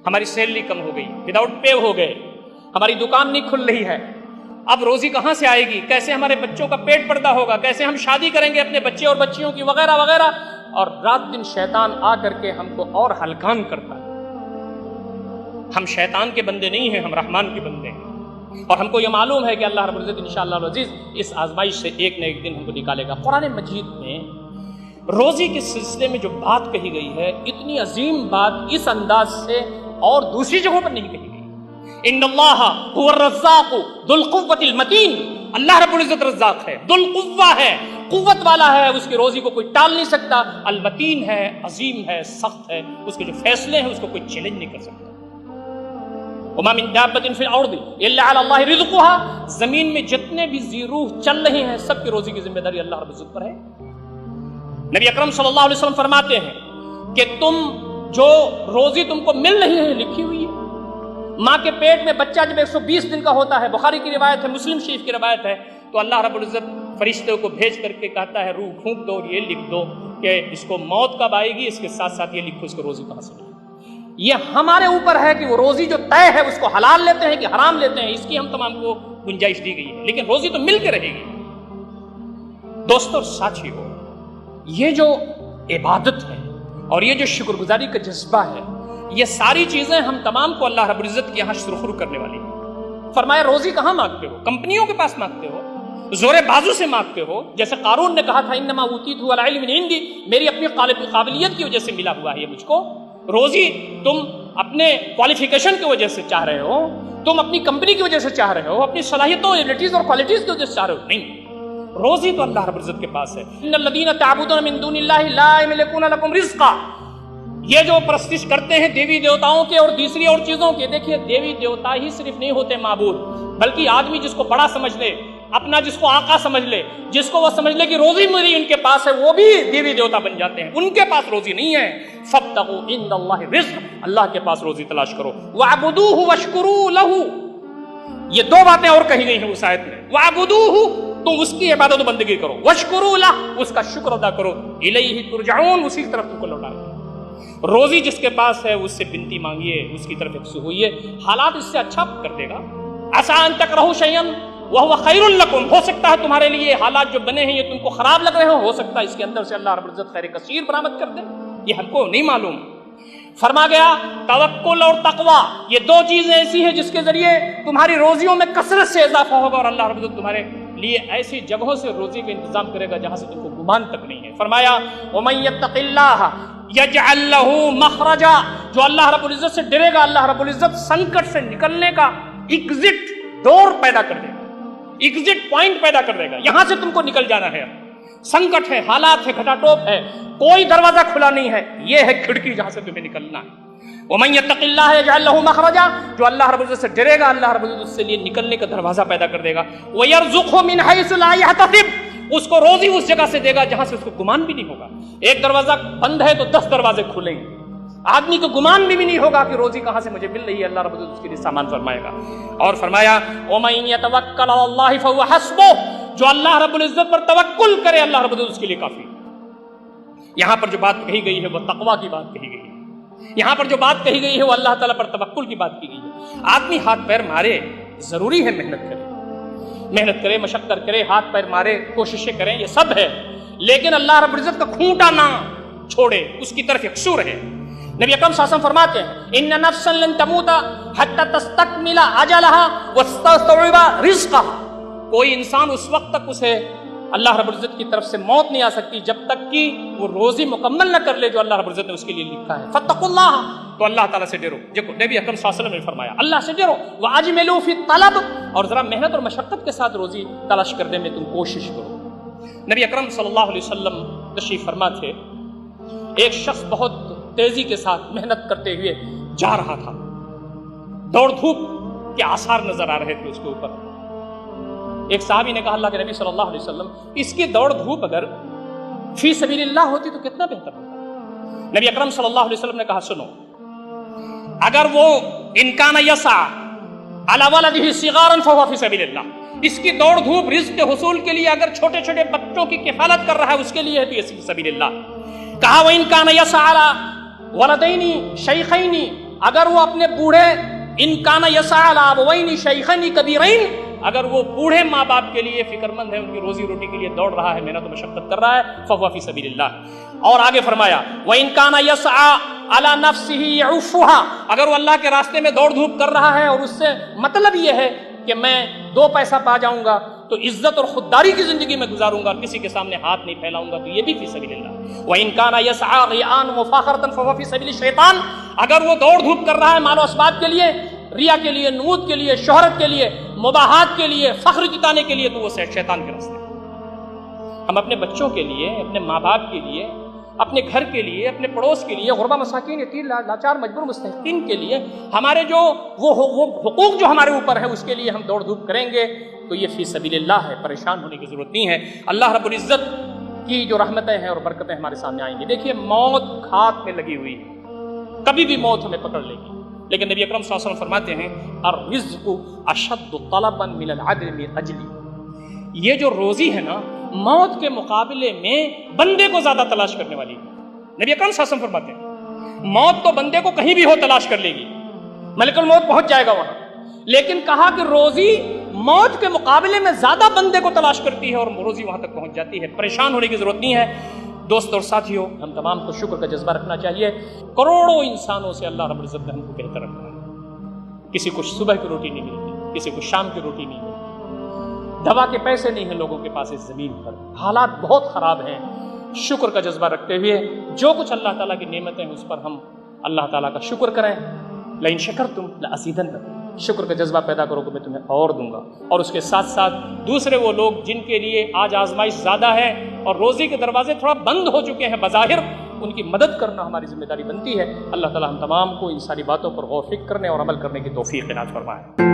ہماری سیلری کم ہو گئی، وداؤٹ پے ہو گئے، ہماری دکان نہیں کھل رہی ہے، اب روزی کہاں سے آئے گی؟ کیسے ہمارے بچوں کا پیٹ پردہ ہوگا؟ کیسے ہم شادی کریں گے اپنے بچے اور بچیوں کی وغیرہ وغیرہ؟ اور رات دن شیطان آ کر کے ہم کو اور ہلکان کرتا ہے۔ ہم شیطان کے بندے نہیں ہیں، ہم رحمان کے بندے ہیں، اور ہم کو یہ معلوم ہے کہ اللہ رب العزت انشاءاللہ العزیز اس آزمائش سے ایک نہ ایک دن ہم کو نکالے گا۔ قرآن مجید میں روزی کے سلسلے میں جو بات کہی گئی ہے، اتنی عظیم بات اس انداز سے اور دوسری جگہوں پر نہیں کہی گئی۔ ان اللہ هو الرزاق ذو القوة المتین، اللہ رب العزت رزاق ہے، ذو القوہ ہے، قوت والا ہے، اس کی روزی کو کوئی ٹال نہیں سکتا، المتین ہے، عظیم ہے، سخت ہے، اس کے جو فیصلے ہیں اس کو کوئی چیلنج نہیں کر سکتا۔ وما من دابة في الارض الا على الله رزقها، زمین میں جتنے بھی ذی روح چل رہے ہیں سب کی روزی کی ذمہ داری اللہ رب العزت پر ہے۔ نبی اکرم صلی اللہ علیہ وسلم فرماتے ہیں کہ تم جو روزی تم کو مل رہی ہے لکھی ہوئی ہے، ماں کے پیٹ میں بچہ جب 120 دن کا ہوتا ہے، بخاری کی روایت ہے، مسلم شریف کی روایت ہے، تو اللہ رب العزت فرشتوں کو بھیج کر کے کہتا ہے روح پھونک دو اور یہ لکھ دو کہ اس کو موت کب آئے گی، اس کے ساتھ ساتھ یہ لکھو اس کو روزی کہاں سے ملے گی۔ یہ ہمارے اوپر ہے کہ وہ روزی جو طے ہے اس کو حلال لیتے ہیں کہ حرام لیتے ہیں، اس کی ہم تمام کو گنجائش دی گئی ہے، لیکن روزی تو مل کے رہے گی۔ دوستو ساتھی ہو، یہ جو عبادت ہے اور یہ جو شکر گزاری کا جذبہ ہے، یہ ساری چیزیں ہم تمام کو اللہ رب العزت کے یہاں سرخرو کرنے والی ہیں۔ فرمایا روزی کہاں مانگتے ہو؟ کمپنیوں کے پاس مانگتے ہو، زور بازو سے مانگتے ہو، جیسے قارون نے کہا تھا انما اوتیتہ علی علم عندی، میری اپنی قابلیت کی وجہ سے ملا ہوا ہے یہ مجھ کو۔ روزی تم اپنے کوالیفیکیشن کی وجہ سے چاہ رہے ہو، تم اپنی کمپنی کی وجہ سے چاہ رہے ہو، اپنی صلاحیتوں ایبلٹیز اور کوالٹیز کی وجہ سے چاہ رہے ہو، نہیں، روزی تو اللہ رب العزت کے پاس ہے۔ ان الذین تعبدون من دون اللہ لا یملکون لکم رزقا، یہ جو پرستش کرتے ہیں دیوی دیوتاؤں کے اور دوسری اور چیزوں کے، دیکھیے دیوی دیوتا ہی صرف نہیں ہوتے معبود، بلکہ آدمی جس کو بڑا سمجھ لے، اپنا جس کو آقا سمجھ لے، جس کو وہ سمجھ لے کہ روزی میری ان کے پاس ہے، وہ بھی دیوی دیوتا بن جاتے ہیں، ان کے پاس روزی نہیں ہے۔ فابتغوا عند اللہ رزق، اللہ کے پاس روزی تلاش کرو، واعبدوہ واشکروا لہ، یہ دو باتیں اور کہی گئی ہیں اس آیت میں، واعبدوہ، تم اس کی عبادت و بندگی کرو، واشکروا لہ، اس کا شکر ادا کرو، الیہ ترجعون، اسی طرف تم کو لوٹانا۔ روزی جس کے پاس ہے اس سے بنتی مانگیے، اس کی طرف یکسو ہوئیے، حالات اس سے اچھا کر دے گا۔ عسیٰ ان تکرہوا شیئا وہو خیر لکم، ہو سکتا ہے تمہارے لیے حالات جو بنے ہیں یہ تم کو خراب لگ رہے ہو سکتا ہے اس کے اندر سے اللہ رب العزت خیر کثیر برآمد کر دے، یہ ہم کو نہیں معلوم۔ فرما گیا توکل اور تقوی، یہ دو چیزیں ایسی ہیں جس کے ذریعے تمہاری روزیوں میں کثرت سے اضافہ ہوگا، اور اللہ رب العزت تمہارے لیے ایسی جگہوں سے روزی کا انتظام کرے گا جہاں سے تم کو گمان تک نہیں ہے۔ فرمایا ومن یتق اللہ یجعل لہ مخرجا، جو اللہ رب العزت سے ڈرے گا اللہ رب العزت سنکٹ سے نکلنے کا ایگزٹ ڈور پیدا کر دے گا، ایگزٹ پوائنٹ پیدا کر دے گا، یہاں سے تم کو نکل جانا ہے، سنکٹ ہے، حالات ہے، گھٹا ٹوپ ہے، کوئی دروازہ کھلا نہیں ہے، یہ ہے کھڑکی جہاں سے تمہیں نکلنا ہے۔ ومن یتق اللہ یجعل لہ مخرجا، جو اللہ رب العزت سے ڈرے گا اللہ رب العزت اس سے لیے نکلنے کا دروازہ پیدا کر دے گا، ویرزقہ من حیث لا یحتسب، اس کو روزی اس جگہ سے دے گا جہاں سے اس کو گمان بھی نہیں ہوگا۔ ایک دروازہ بند ہے تو 10 دروازے کھلیں گے، آدمی کو گمان بھی نہیں ہوگا کہ روزی کہاں سے مجھے مل رہی ہے، اللہ رب العزت اس کے لیے سامان فرمائے گا۔ اور فرمایا وَمَن يَتَوَكَّلْ عَلَى اللَّهِ فَهُوَ حَسْبُهُ، جو اللہ رب العزت پر توکل کرے اللہ رب العزت اس کے لیے کافی۔ یہاں پر جو بات کہی گئی ہے وہ تقوی کی بات کہی گئی ہے، یہاں پر جو بات کہی گئی ہے وہ اللہ تعالیٰ پر توکل کی بات کی گئی ہے۔ آدمی ہاتھ پیر مارے، ضروری ہے محنت کرے، محنت کرے، مشقت کرے، ہاتھ پیر مارے، کوششیں کریں، یہ سب ہے، لیکن اللہ رب العزت کا کھوٹا نہ چھوڑے، اس کی طرف یکسو رہے۔ نبی اکرم صلی اللہ علیہ وسلم فرماتے ہیں ان نفسا لن تموت حتى تستكمل اجلها وتستوعب رزقها، کوئی انسان اس وقت تک اسے اللہ رب العزت کی طرف سے موت نہیں آ سکتی جب تک کہ وہ روزی مکمل نہ کر لے جو اللہ رب العزت نے اس کے لیے لکھا ہے۔ فاتقوا اللہ، تو اللہ تعالیٰ سے ڈرو، دیکھو نبی اکرم صلی اللہ علیہ وسلم نے فرمایا اللہ سے ڈرو، واجملوا فی الطلب، اور ذرا محنت اور مشقت کے ساتھ روزی تلاش کرنے میں تم کوشش کرو۔ نبی اکرم صلی اللہ علیہ وسلم تشریف فرما تھے، ایک شخص بہت تیزی کے ساتھ محنت کرتے ہوئے جا رہا تھا، دوڑ دھوپ کے آثار نظر آ رہے تھے اس کے اوپر۔ ایک صحابی نے کہا اللہ کے نبی صلی اللہ علیہ وسلم اس کی دوڑ دھوپ اگر فی سبیل اللہ ہوتی تو کتنا بہتر ہوتا۔ نبی اکرم صلی اللہ علیہ وسلم نے کہا سنو، اگر وہ ان کان یسعی علی ولدہ صغارا فہو فی سبیل اللہ، اس کی دوڑ دھوپ رزق کے حصول کے لیے اگر چھوٹے چھوٹے بچوں کی کفالت کر رہا ہے اس کے لیے ہے تو یہ فی سبیل اللہ۔ کہا وَإِن كَانَ يَسْعَىٰ عَلَىٰ وَلَدَيْنِ شَيْخَيْنِ اگر وہ اپنے بوڑھے ان کان یسعى علی ابوین شیخین کبیرین، اگر وہ بوڑھے ماں باپ کے لیے فکر مند ہے، ان کی روزی روٹی کے لیے دوڑ رہا ہے، محنت و مشقت کر رہا ہے، فہو فی سبیل اللہ۔ اور آگے فرمایا وَإِن كَانَ يَسْعَى عَلَى نَفْسِهِ يَعُفُّهَا، اگر وہ اللہ کے راستے میں دوڑ دھوپ کر رہا ہے اور اس سے مطلب یہ ہے کہ میں دو پیسہ پا جاؤں گا تو عزت اور خودداری کی زندگی میں گزاروں گا، کسی کے سامنے ہاتھ نہیں پھیلاؤں گا، تو یہ بھی فی سبیل اللہ۔ وَإِن كَانَ يَسْعَى رِيَاءً وَمُفَاخَرَةً فَهُوَ فِي سَبِيلِ الشَّيْطَانِ، اگر وہ دوڑ دھوپ کر رہا ہے مال و اسباب کے لیے، ریا کے لیے، نمود کے لیے، شہرت کے لیے، مباحات کے لیے، فخر جتانے کے لیے، تو وہ شیطان کے راستے۔ ہم اپنے بچوں کے لیے، اپنے ماں باپ کے لیے، اپنے گھر کے لیے، اپنے پڑوس کے لیے، غربا مساکین، یتیم لاچار مجبور مستحقین کے لیے، ہمارے جو وہ حقوق جو ہمارے اوپر ہے اس کے لیے ہم دوڑ دھوپ کریں گے تو یہ فی سبیل اللہ ہے، پریشان ہونے کی ضرورت نہیں ہے۔ اللہ رب العزت کی جو رحمتیں ہیں اور برکتیں ہمارے سامنے آئیں گی۔ دیکھیے موت ہاتھ میں لگی ہوئی ہے، کبھی بھی موت ہمیں پکڑ لے گی، لیکن نبی اکرم صلی اللہ علیہ وسلم فرماتے ہیں الرزق اشد طلبا من العدل من اجلی، یہ جو روزی ہے نا موت کے مقابلے میں بندے کو زیادہ تلاش کرنے والی ہے۔ نبی اکرم صلی اللہ علیہ وسلم فرماتے ہیں موت تو بندے کو کہیں بھی ہو تلاش کر لے گی، ملک الموت پہنچ جائے گا وہاں، لیکن کہا کہ روزی موت کے مقابلے میں زیادہ بندے کو تلاش کرتی ہے اور روزی وہاں تک پہنچ جاتی ہے۔ پریشان ہونے کی ضرورت نہیں ہے۔ دوست اور ساتھیوں، ہم تمام کو شکر کا جذبہ رکھنا چاہیے۔ کروڑوں انسانوں سے اللہ رب العزت نے ہم کو بہتر رکھا ہے۔ کسی کو صبح کی روٹی نہیں ملتی، کسی کو شام کی روٹی نہیں ملتی، دوا کے پیسے نہیں ہیں لوگوں کے پاس اس زمین پر، حالات بہت خراب ہیں۔ شکر کا جذبہ رکھتے ہوئے جو کچھ اللہ تعالیٰ کی نعمتیں ہیں اس پر ہم اللہ تعالیٰ کا شکر کریں۔ لئن شکرتم لأزیدنکم، شکر کا جذبہ پیدا کرو کہ میں تمہیں اور دوں گا۔ اور اس کے ساتھ ساتھ دوسرے وہ لوگ جن کے لیے آج آزمائش زیادہ ہے اور روزی کے دروازے تھوڑا بند ہو چکے ہیں بظاہر، ان کی مدد کرنا ہماری ذمہ داری بنتی ہے۔ اللہ تعالیٰ ہم تمام کو ان ساری باتوں پر غور و فکر کرنے اور عمل کرنے کی توفیق عنایت فرمائے۔